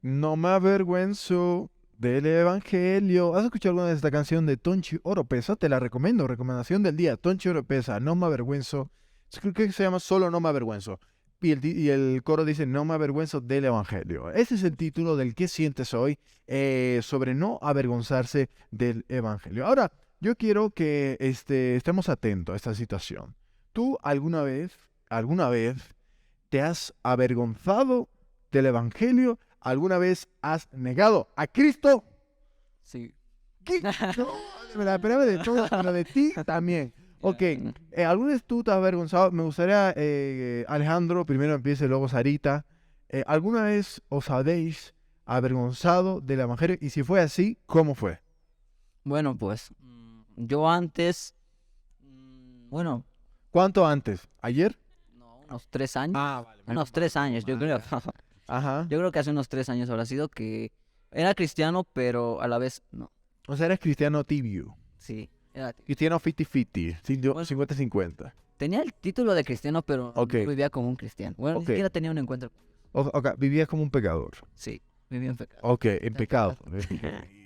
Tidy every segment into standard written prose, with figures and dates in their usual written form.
No me avergüenzo del evangelio. ¿Has escuchado alguna vez esta canción de Tonchi Oropesa? Te la recomiendo. Recomendación del día. Tonchi Oropesa. No me avergüenzo. Creo que se llama Solo no me avergüenzo. Y el coro dice, no me avergüenzo del evangelio. Ese es el título del que sientes hoy sobre no avergonzarse del evangelio. Ahora, yo quiero que estemos atentos a esta situación. ¿Tú alguna vez te has avergonzado del evangelio? ¿Alguna vez has negado a Cristo? Sí. ¿Qué? No, me la esperaba de todo, pero de ti también. Ok, ¿alguna vez tú te has avergonzado? Me gustaría, Alejandro, primero empiece, luego Sarita. ¿Alguna vez os habéis avergonzado del evangelio? Y si fue así, ¿cómo fue? Bueno, pues yo antes, bueno, ¿Cuánto antes? ¿Ayer? no, unos 3 años, Vale. unos 3 años, yo creo. Ajá. Yo creo que hace unos 3 años habrá sido que era cristiano, pero a la vez no. O sea, eres cristiano tibio. Sí, era Cristiano 50-50, bueno, 50-50. tenía el título de cristiano, pero Ok, no vivía como un cristiano. Bueno, ni ok. siquiera tenía un encuentro. Ok, vivías como un pecador. Sí, vivía en pecado. Ok, en pecado.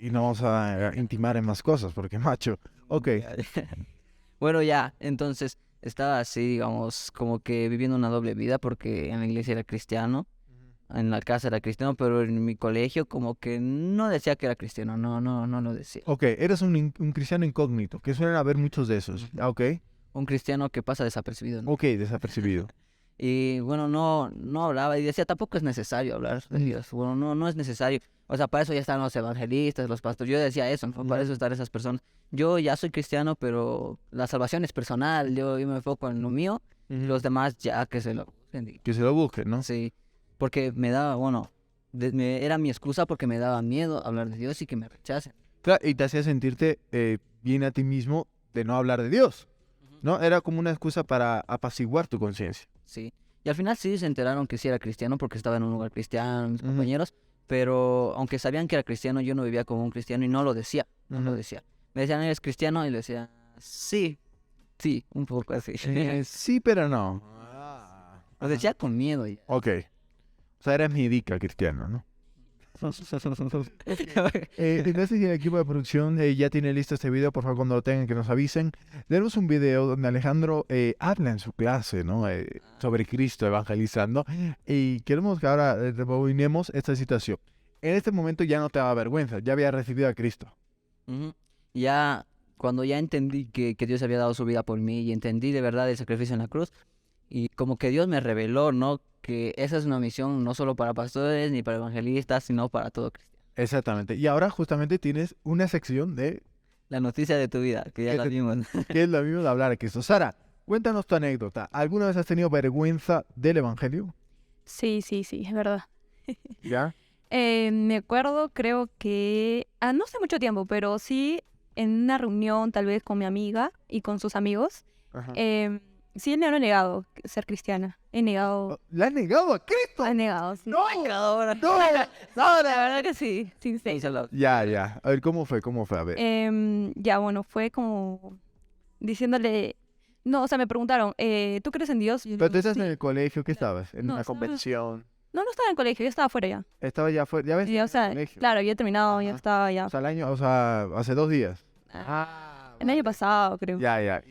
Y no vamos a intimar en más cosas, porque macho. Ok, Ya. Bueno, ya, entonces estaba así, digamos, como que viviendo una doble vida porque en la iglesia era cristiano, en la casa era cristiano, pero en mi colegio como que no decía que era cristiano, no lo decía. ok, eres un cristiano incógnito, que suelen haber muchos de esos. Ujú. Ok, Un cristiano que pasa desapercibido, ¿no? ok, desapercibido. Y bueno, no hablaba y decía, tampoco es necesario hablar de Dios. Bueno, no es necesario. O sea, para eso ya están los evangelistas, los pastores. Yo decía eso, ¿no? Para eso están esas personas. Yo ya soy cristiano, pero la salvación es personal. Yo me enfoco en lo mío y los demás ya que se lo busquen. Que se lo busquen, ¿no? Sí, porque me daba, bueno, era mi excusa porque me daba miedo hablar de Dios y que me rechacen. Claro, y te hacía sentirte bien a ti mismo de no hablar de Dios, ¿no? Era como una excusa para apaciguar tu conciencia. Sí. Y al final sí se enteraron que sí era cristiano porque estaba en un lugar cristiano, mis Ujú, compañeros, pero aunque sabían que era cristiano, yo no vivía como un cristiano y no lo decía, no lo ujú. decía. Me decían, ¿eres cristiano? Y le decía, sí, sí, un poco así. Sí, pero no. Lo decía con miedo ya. Ok, o sea, eres miedica cristiano, ¿no? Entonces, si el equipo de producción ya tiene listo este video, por favor, cuando lo tengan, que nos avisen. Tenemos un video donde Alejandro habla en su clase, ¿no? Sobre Cristo evangelizando. Y queremos que ahora rebobinemos esta situación. En este momento ya no te da vergüenza, ya había recibido a Cristo. Ujú. Ya, cuando ya entendí que Dios había dado su vida por mí y entendí de verdad el sacrificio en la cruz, y como que Dios me reveló, ¿no? Que esa es una misión no solo para pastores ni para evangelistas, sino para todo cristiano. Exactamente. Y ahora justamente tienes una sección de La noticia de tu vida, que ya que, la vimos. que es lo mismo de hablar de Cristo. Sara, cuéntanos tu anécdota. ¿Alguna vez has tenido vergüenza del evangelio? Sí, sí, sí, es verdad. ¿Ya? Me acuerdo, creo que, no hace mucho tiempo, pero sí en una reunión tal vez con mi amiga y con sus amigos, Ajá. sí me he negado ser cristiana. He negado, ¿Le has negado a Cristo? he negado, sí. ¡No! Pecadora. ¡No! La verdad que sí, Sí, sincero. se lo- Ya, ya. A ver, ¿cómo fue? ¿Cómo fue? A ver. Ya, bueno, fue como diciéndole, no, o sea, me preguntaron, ¿tú crees en Dios? Y yo Pero tú digo, estás en sí. el colegio, ¿qué estabas? ¿En No, una estaba- convención? No, no estaba en el colegio, yo estaba afuera ya. Estaba ya fuera, ya ves, Y, en o el sea, colegio. claro, yo he terminado, ya Ajá. estaba ya. O sea, o sea, hace 2 días. El año pasado, creo. Ya, ya.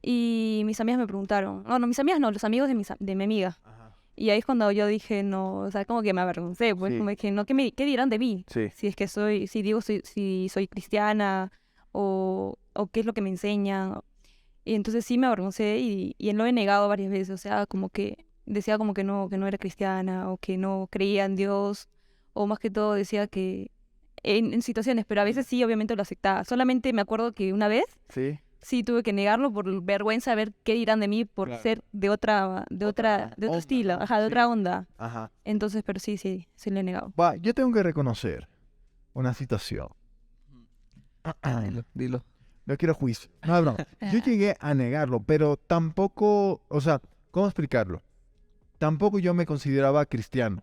Y mis amigas me preguntaron, no, mis amigas no, los amigos de mi amiga. Ajá. Y ahí es cuando yo dije, no, o sea, como que me avergoncé, pues, Sí. como dije, no, ¿qué dirán de mí? Sí. Si es que si soy cristiana, o qué es lo que me enseñan. Y entonces sí me avergoncé y lo he negado varias veces, o sea, como que decía como que no era cristiana, o que no creía en Dios, o más que todo decía que en situaciones, pero a veces sí, obviamente lo aceptaba. Solamente me acuerdo que una vez Sí. sí tuve que negarlo por vergüenza, ver qué dirán de mí por Claro. ser de otro onda, estilo, ¿no? ajá, de Sí. otra onda. Ajá. Entonces, pero sí lo he negado. Va, yo tengo que reconocer una situación. Dilo. No quiero juicio. No, no. Yo llegué a negarlo, pero tampoco, o sea, ¿cómo explicarlo? Tampoco yo me consideraba cristiano.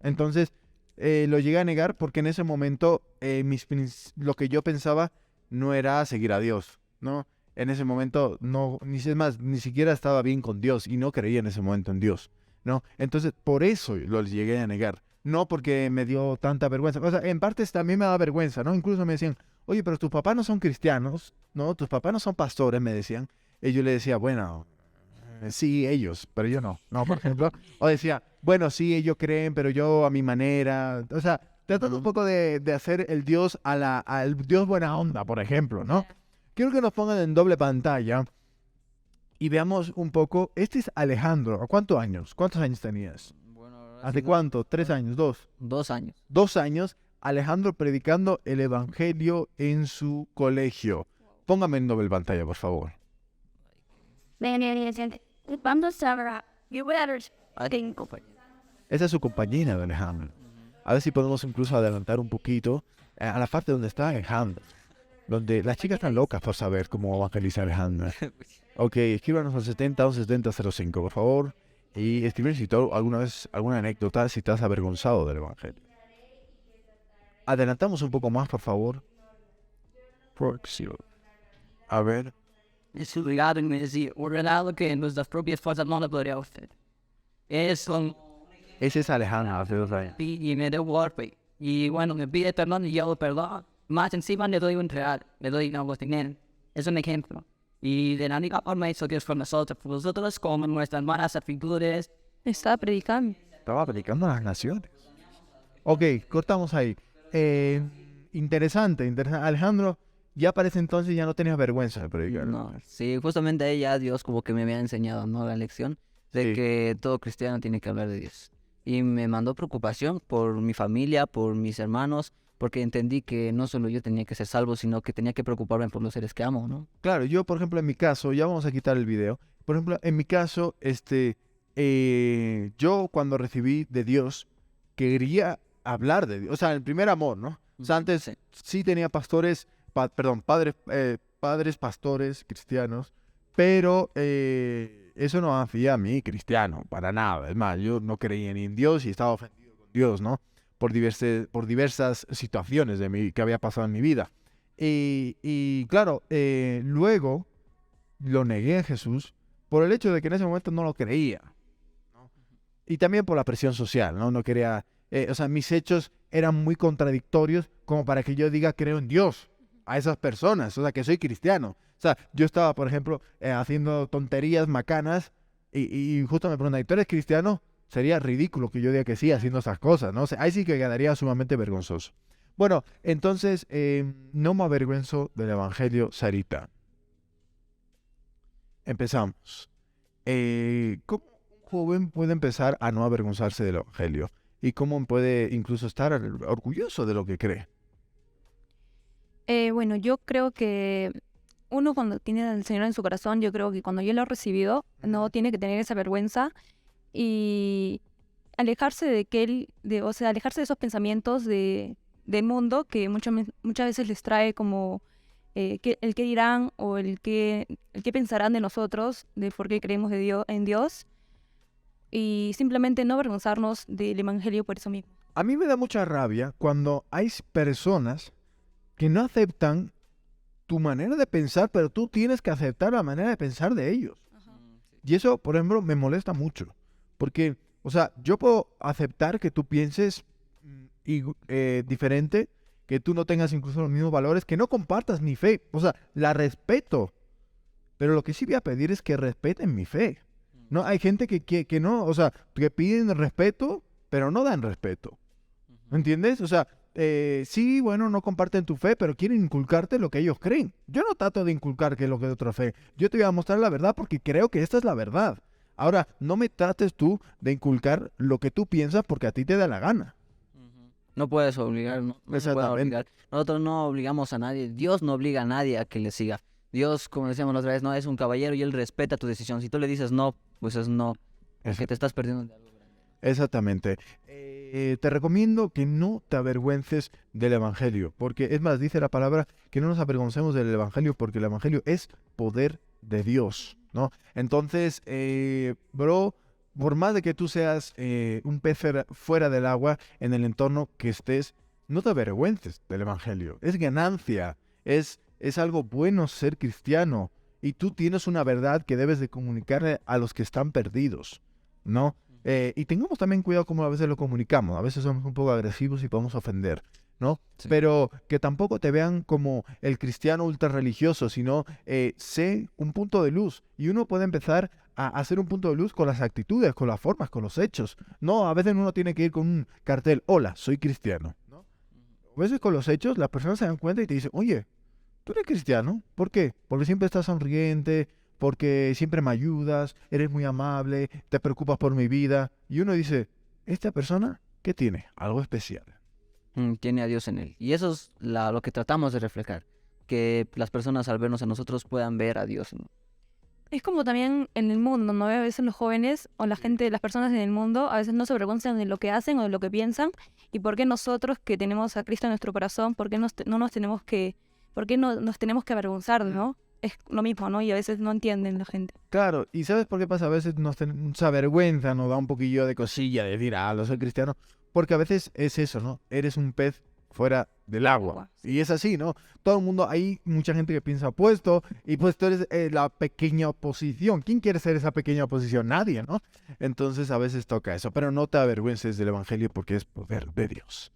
Entonces, lo llegué a negar porque en ese momento lo que yo pensaba no era seguir a Dios, ¿no? En ese momento no, es más, ni siquiera estaba bien con Dios y no creía en ese momento en Dios, ¿no? Entonces, por eso lo llegué a negar. no porque me dio tanta vergüenza. O sea, en partes también me da vergüenza, ¿no? Incluso me decían, oye, pero tus papás no son cristianos, ¿no? Tus papás no son pastores, me decían. Y yo le decía, bueno, sí, ellos, pero yo no, ¿no? Por ejemplo. O decía, bueno, sí, ellos creen, pero yo a mi manera. O sea, tratando un poco de hacer el Dios al Dios buena onda, por ejemplo, ¿no? Quiero que nos pongan en doble pantalla y veamos un poco. Este es Alejandro. ¿A cuántos años? ¿Cuántos años tenías? Bueno, ¿Hace cuánto? ¿3 años? ¿2? 2 años. 2 años. Alejandro predicando el evangelio en su colegio. Póngame en doble pantalla, por favor. Esa es su compañera de Alejandro. A ver si podemos incluso adelantar un poquito a la parte donde está Alejandro. Donde las chicas están locas por saber cómo evangeliza Alejandro. Ok, escríbanos al 70 11 70 05, por favor. Y escriben si tú alguna vez, alguna anécdota, si estás avergonzado del evangelio. Adelantamos un poco más, por favor. Próximo. A ver. Es obligado en decir, ordenado que en las propias fuerzas no lo podría usted. Es un... Ese es Alejandro, hace 2 años. Y me dio golpe. Y bueno, me pide perdón y yo lo perdono. Más encima le doy un real, le doy una voz. Es un ejemplo. Y de la única forma eso que es con nosotros como nuestras malas actitudes. Estaba predicando. Estaba predicando a las naciones. Ok, cortamos ahí. Interesante. Alejandro, ya parece entonces ya no tenías vergüenza de predicar. No, sí, justamente ahí ya Dios como que me había enseñado, ¿no? La lección de Sí. que todo cristiano tiene que hablar de Dios. Y me mandó preocupación por mi familia, por mis hermanos, porque entendí que no solo yo tenía que ser salvo, sino que tenía que preocuparme por los seres que amo, ¿no? Claro, yo, por ejemplo, en mi caso, ya vamos a quitar el video. Por ejemplo, en mi caso, yo cuando recibí de Dios, quería hablar de Dios. O sea, el primer amor, ¿no? O sea, antes Sí. sí tenía pastores, padres pastores cristianos, pero eso no hacía a mí cristiano, para nada. Es más, yo no creía ni en Dios y estaba ofendido con Dios, ¿no? Por diversas situaciones que había pasado en mi vida. Y claro, luego lo negué a Jesús por el hecho de que en ese momento no lo creía, ¿no? Y también por la presión social, ¿no? No quería, o sea, mis hechos eran muy contradictorios como para que yo diga creo en Dios a esas personas, o sea, que soy cristiano. O sea, yo estaba, por ejemplo, haciendo tonterías macanas y justo me preguntan, ¿tú eres cristiano? Sería ridículo que yo diga que sí haciendo esas cosas, ¿no? O sea, ahí sí que quedaría sumamente vergonzoso. Bueno, entonces, no me avergüenzo del Evangelio, Sarita. Empezamos. ¿Cómo un joven puede empezar a no avergonzarse del Evangelio? ¿Y cómo puede incluso estar orgulloso de lo que cree? Bueno, yo creo que uno cuando tiene al Señor en su corazón, yo creo que cuando yo lo he recibido, no tiene que tener esa vergüenza y alejarse o sea, alejarse de esos pensamientos del mundo que muchas veces les trae como el qué dirán o el qué pensarán de nosotros, de por qué creemos en Dios, y simplemente no avergonzarnos del Evangelio por eso mismo. A mí me da mucha rabia cuando hay personas que no aceptan tu manera de pensar, pero tú tienes que aceptar la manera de pensar de ellos. Y eso, por ejemplo, me molesta mucho. Porque, o sea, yo puedo aceptar que tú pienses diferente, que tú no tengas incluso los mismos valores, que no compartas mi fe. O sea, la respeto. Pero lo que sí voy a pedir es que respeten mi fe. No, hay gente que no, o sea, que piden respeto, pero no dan respeto. ¿Me entiendes? O sea, sí, bueno, no comparten tu fe, pero quieren inculcarte lo que ellos creen. Yo no trato de inculcar que es lo que es otra fe. Yo te voy a mostrar la verdad porque creo que esta es la verdad. Ahora, no me trates tú de inculcar lo que tú piensas porque a ti te da la gana. No puedes obligar, no se puede Exactamente. obligar. Nosotros no obligamos a nadie. Dios no obliga a nadie a que le siga. Dios, como decíamos la otra vez, no es un caballero y él respeta tu decisión. Si tú le dices no, pues es no. Porque te estás perdiendo de algo grande. Exactamente. Te recomiendo que no te avergüences del Evangelio, porque es más, dice la palabra que no nos avergoncemos del Evangelio, porque el Evangelio es poder de Dios, ¿no? Entonces, bro, por más de que tú seas un pez fuera del agua en el entorno que estés, no te avergüences del Evangelio. Es ganancia, es algo bueno ser cristiano, y tú tienes una verdad que debes de comunicarle a los que están perdidos, ¿no? Y tengamos también cuidado cómo a veces lo comunicamos. A veces somos un poco agresivos y podemos ofender, ¿no? Sí. Pero que tampoco te vean como el cristiano ultra religioso, sino sé un punto de luz. Y uno puede empezar a hacer un punto de luz con las actitudes, con las formas, con los hechos. No, a veces uno tiene que ir con un cartel, hola, soy cristiano, ¿no? A veces con los hechos las personas se dan cuenta y te dicen, oye, ¿tú eres cristiano? ¿Por qué? Porque siempre estás sonriente, porque siempre me ayudas, eres muy amable, te preocupas por mi vida. Y uno dice, ¿esta persona qué tiene? Algo especial. Tiene a Dios en él. Y eso es lo que tratamos de reflejar. Que las personas al vernos a nosotros puedan ver a Dios, ¿no? Es como también en el mundo, ¿no? A veces los jóvenes o la gente, las personas en el mundo, a veces no se avergüenzan de lo que hacen o de lo que piensan. ¿Y por qué nosotros que tenemos a Cristo en nuestro corazón, por qué no nos tenemos que, por qué no nos tenemos que avergonzar, ¿no? Es lo mismo, ¿no? Y a veces no entienden la gente. Claro, ¿y sabes por qué pasa? A veces nos avergüenza, nos da un poquillo de cosilla de decir, lo soy cristiano. Porque a veces es eso, ¿no? Eres un pez fuera del agua. Agua, Y es así, ¿no? Todo el mundo, hay mucha gente que piensa opuesto, y pues tú eres la pequeña oposición. ¿Quién quiere ser esa pequeña oposición? Nadie, ¿no? Entonces a veces toca eso, pero no te avergüences del evangelio porque es poder de Dios.